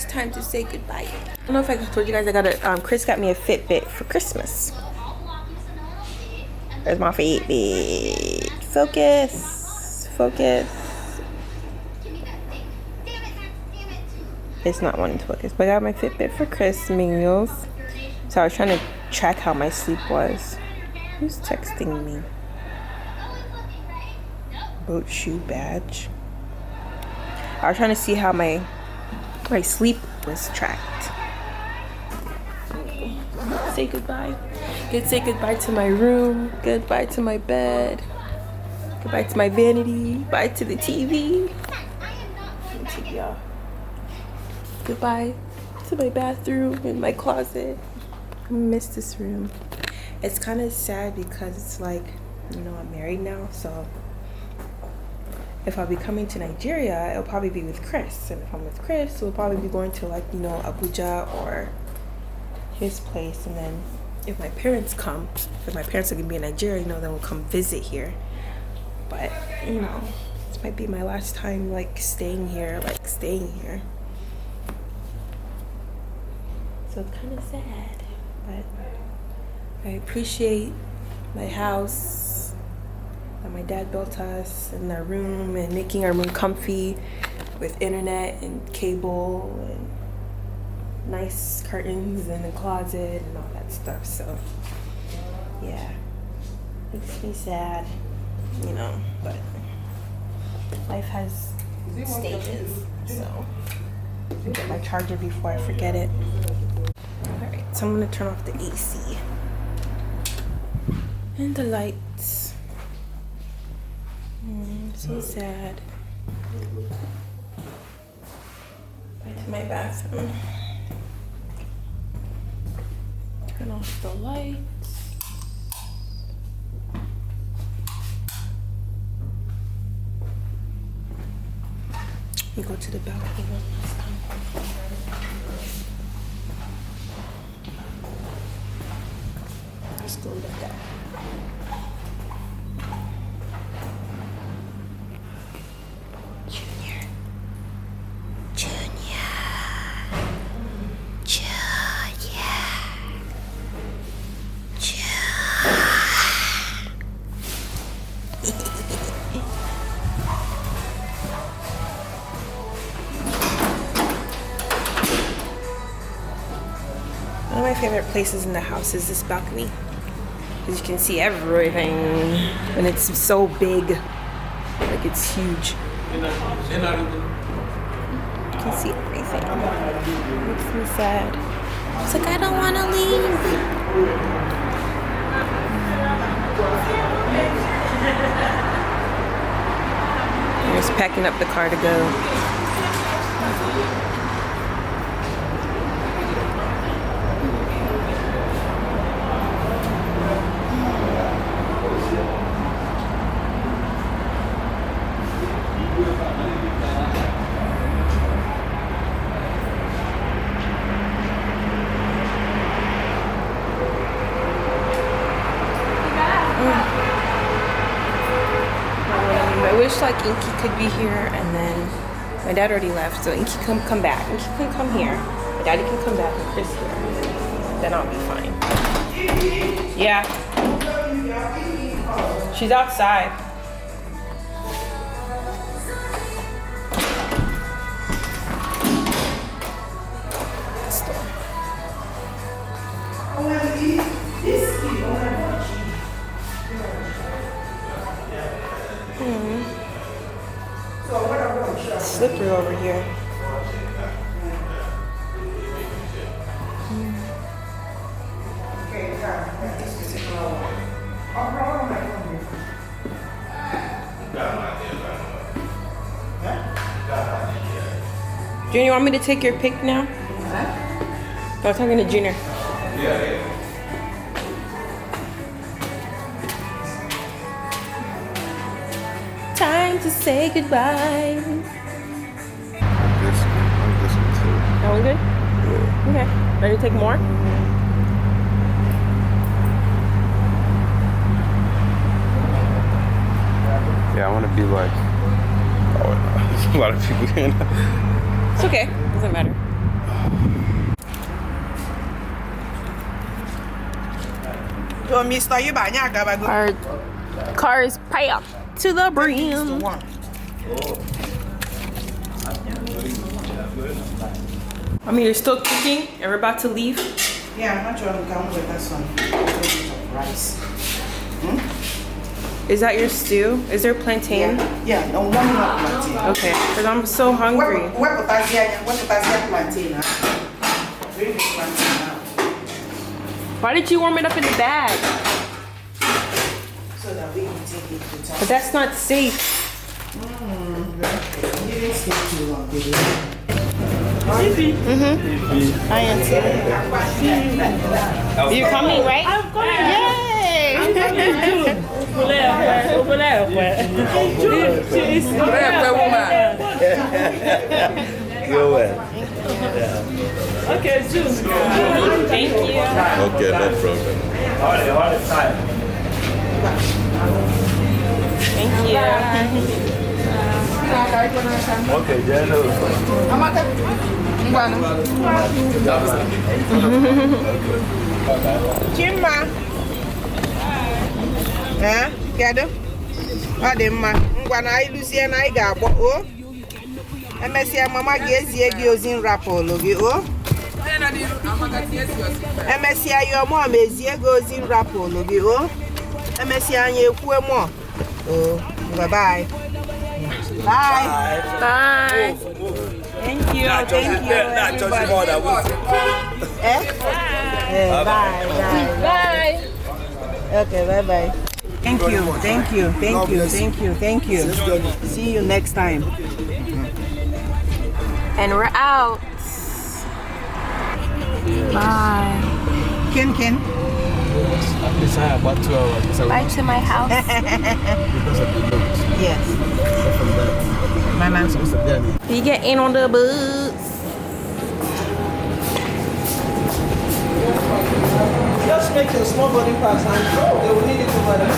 it's time to say goodbye. I don't know if I told you guys I got a Chris got me a Fitbit for Christmas. There's my Fitbit. Focus. It's not wanting to focus, but I got my Fitbit for Christmas. So I was trying to track how my sleep was. Who's texting me? Boat shoe badge. I was trying to see how my sleep was tracked. Say goodbye. Say goodbye to my room. Goodbye to my bed. Goodbye to my vanity. Bye to the TV. TV off. Goodbye to my bathroom and my closet. I miss this room. It's kind of sad because it's like, you know, I'm married now, so if I'll be coming to Nigeria, it'll probably be with Chris. And if I'm with Chris, we'll probably be going to, like, you know, Abuja or his place. And then if my parents come, if my parents are gonna be in Nigeria, you know, then we'll come visit here. But, you know, this might be my last time, like, staying here. So it's kind of sad, but I appreciate my house that my dad built us and our room and making our room comfy with internet and cable and nice curtains and a closet and all that stuff. So yeah, makes me sad, you know, but life has stages. So I'll get my charger before I forget it. Alright, so I'm gonna turn off the AC and the lights. So sad. Back to my bathroom. Turn off the lights. You go to the balcony one last time. Let's go like that. One of my favorite places in the house is this balcony, because you can see everything, and it's so big, like it's huge. You can see everything. It makes me sad. It's like, I don't want to leave. I'm just packing up the car to go. I wish like Inky could be here, and then my dad already left, so Inky come back. Inky can come here. My daddy can come back and Chris here. Then I'll be fine. Yeah. She's outside. Slippery over here. Junior, you want me to take your pic now? I was talking to Junior. Yeah. Time to say goodbye. Are we good? Yeah. Okay. Ready to take more? Yeah, I want to be like, oh, there's a lot of people here now. It's okay. Doesn't matter. Our car is packed to the brim. I mean, you're still cooking and we're about to leave? Yeah, I'm not sure I'm going with that one. Rice. Is that your stew? Is there plantain? Yeah, no, one more plantain. Okay, because I'm so hungry. What plantain? Bring the plantain now. Why did you warm it up in the bag? So that we can take it to town. But that's not safe. You didn't stay too long, did you? I am too. You're coming, right? I'm coming. Yay! I'm coming too. Okay, June. Thank you. Okay, no problem. Thank you. Okay, Jano. Chimma. Kedu? Ọ dị mma. Ngwa na anyị lụzie na anyị ga-agbọ o. Emesịa mama ga-ezie gị ozi nrapụlụ gị o. Emesịa ya ọmụ ezie gị ozi nrapụlụ gị o. Emesịa anyị ekwue mụ. O, bye bye. Bye. Bye. Thank you. Thank you. Bye. Bye. Okay, bye bye. Thank you. See you next time. And we're out. Bye. Ken. It's about 2 hours. Bye to my house. Because of the boat. Yes. From that. My man's It's a journey. We get in on the bus. Just make your small body pass and they will need it over there.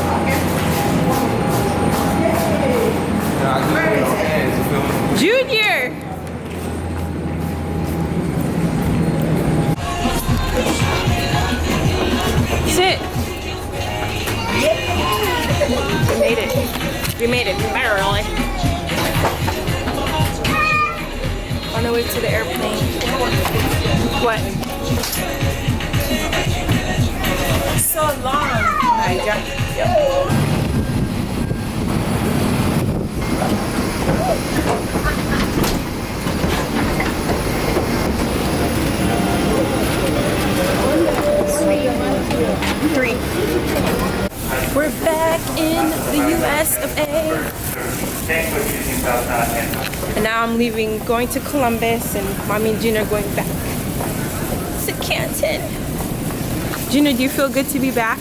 Junior. Sit. We made it. Barely. On the way to the airplane. What? So long, Naija. Three. We're back in the US of A. And now I'm leaving, going to Columbus, and Mommy and Gina are going back to Canton. Gina, do you feel good to be back?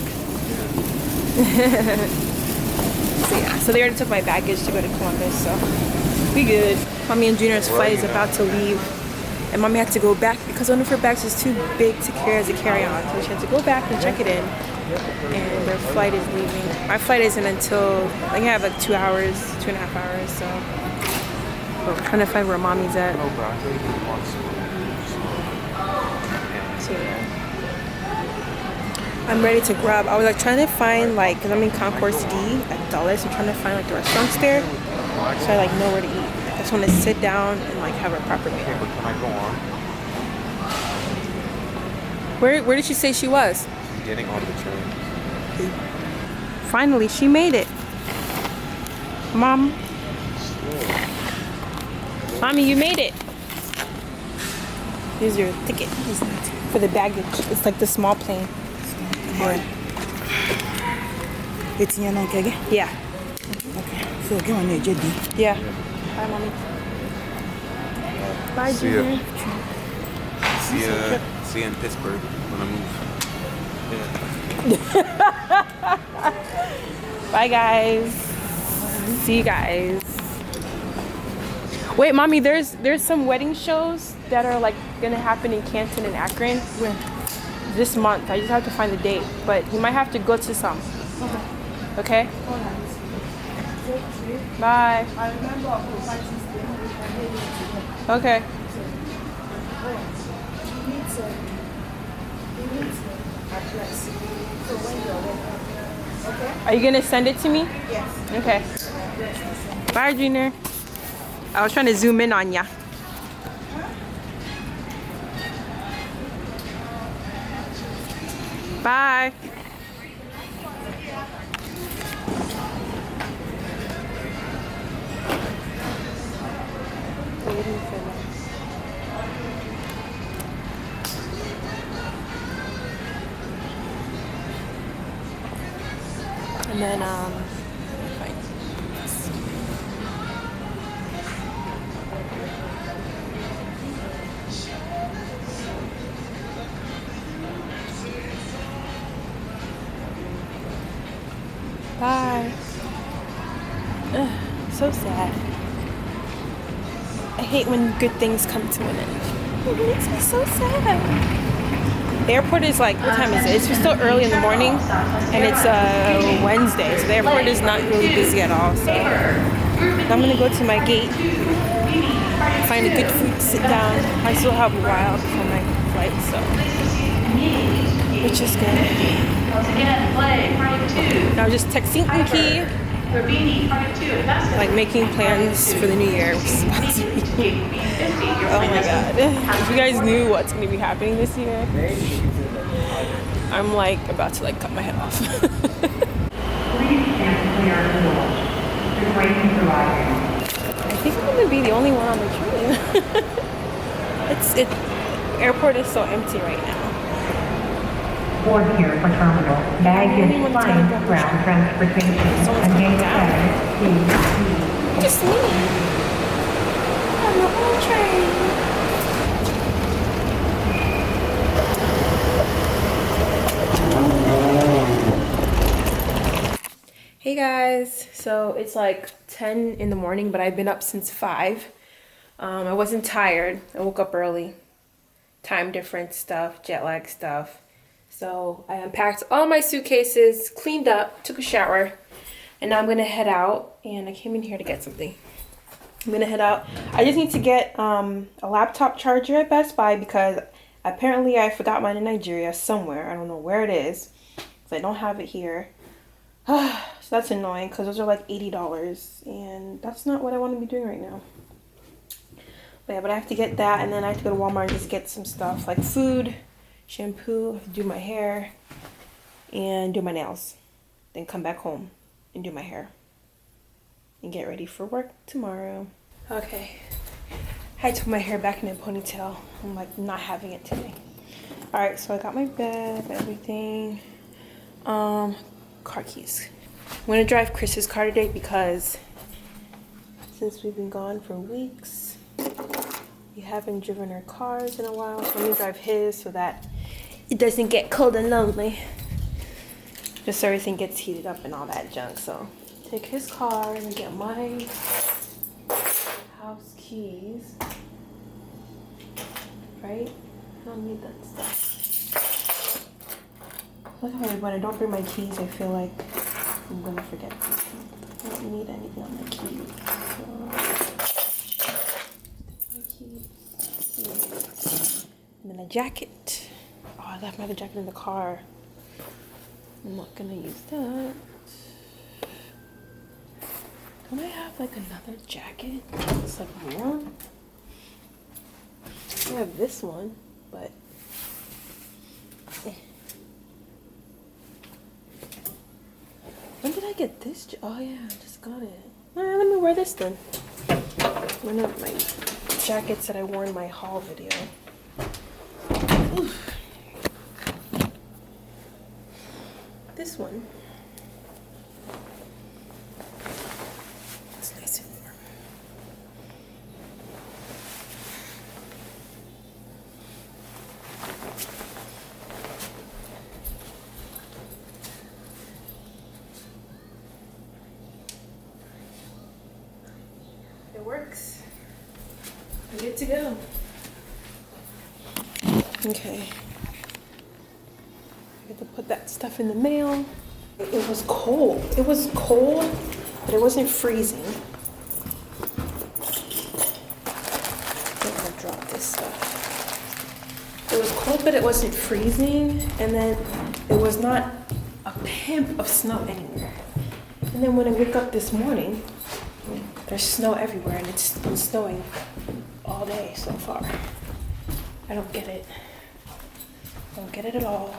So they already took my baggage to go to Columbus, so we good. Mommy and Gina's flight is about to leave, and Mommy had to go back because one of her bags was too big to carry as a carry-on, so she had to go back and check it in. And their flight is leaving. My flight isn't until, I think I have like 2 hours, 2.5 hours, so we're trying to find where Mommy's at. So yeah. I'm ready to grab. I was like trying to find like, cause I'm in Concourse D at Dulles. I'm trying to find like the restaurants there, so I like know where to eat. I just want to sit down and like have a proper meal. Can I go on? Where did she say she was? Getting on the train. Finally, she made it. Mom. Mommy, you made it. Here's your ticket for the baggage. It's like the small plane. It's in your okay? Yeah. Okay. So go on there, JD. Yeah. Bye, Mommy. Bye, See ya. Junior. See you in Pittsburgh when I move. Bye, guys. See you guys. Wait, Mommy, there's some wedding shows that are like gonna happen in Canton and Akron. When? This month. I just have to find the date, but you might have to go to some. Okay? Bye. I remember Okay. Are you gonna send it to me? Yes. Okay. Bye, Junior. I was trying to zoom in on ya. Bye. And then fine. Bye. Ugh, so sad. I hate when good things come to an end. It makes me so sad. The airport is like, what time is it? It's still early in the morning, and it's Wednesday, so the airport is not really busy at all. So I'm gonna go to my gate, find a good food to sit down. I still have a while before my flight, so which is good. I was just texting Inky, like making plans for the new year. Oh my god. If you guys knew what's going to be happening this year, I'm like about to like cut my head off. I think I'm going to be the only one on the train. Airport is so empty right now. Board here for terminal. Baggage, flight, ground transportation, and gate 7, Just me. On the whole train. Hey guys, so it's like 10 in the morning, but I've been up since 5. I wasn't tired. I woke up early. Time difference stuff, jet lag stuff. So I unpacked all my suitcases, cleaned up, took a shower, and now I'm gonna head out. And I came in here to get something. I'm gonna head out. I just need to get a laptop charger at Best Buy because apparently I forgot mine in Nigeria somewhere. I don't know where it is, so I don't have it here. So that's annoying because those are like $80, and that's not what I want to be doing right now. But yeah, but I have to get that, and then I have to go to Walmart and just get some stuff like food, shampoo, I have to do my hair, and do my nails. Then come back home and do my hair. And get ready for work tomorrow. Okay. I took my hair back in a ponytail. I'm like not having it today. Alright, so I got my bed, everything. Car keys. I'm gonna drive Chris's car today because since we've been gone for weeks, we haven't driven our cars in a while. So let me drive his so that it doesn't get cold and lonely. Just so everything gets heated up and all that junk. So take his car and get my house keys. Right? I don't need that stuff. When I don't bring my keys, I feel like I'm gonna forget. I don't need anything on my keys. So, and then a jacket. Oh, I left my other jacket in the car. I'm not gonna use that. Don't I have like another jacket? It's like warm. I have this one, but when did I get this? Oh yeah, I just got it. Let me wear this then. One of my jackets that I wore in my haul video. Oof. This one. It's nice and warm. It works. I'm good to go. Okay. I get to put that stuff in the mail. It was cold. It was cold, but it wasn't freezing. I'm gonna drop this stuff. It was cold, but it wasn't freezing. And then it was not a pimp of snow anywhere. And then when I wake up this morning, there's snow everywhere, and it's been snowing all day so far. I don't get it. I don't get it at all.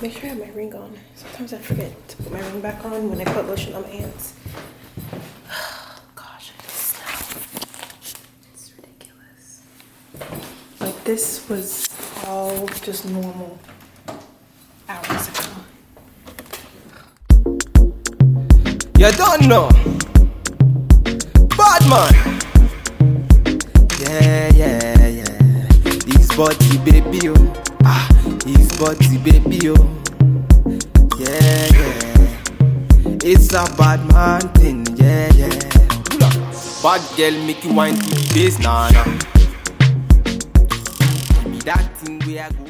Make sure I have my ring on. Sometimes I forget to put my ring back on when I put lotion on my hands. Gosh, I just smell. It's ridiculous. Like, this was all just normal hours ago. You don't know. Bad man. Yeah. This body baby, oh. His body baby, oh. Yeah. It's a bad man thing, yeah. Bad girl make you wine to the bass, nah. Give me that thing where I go.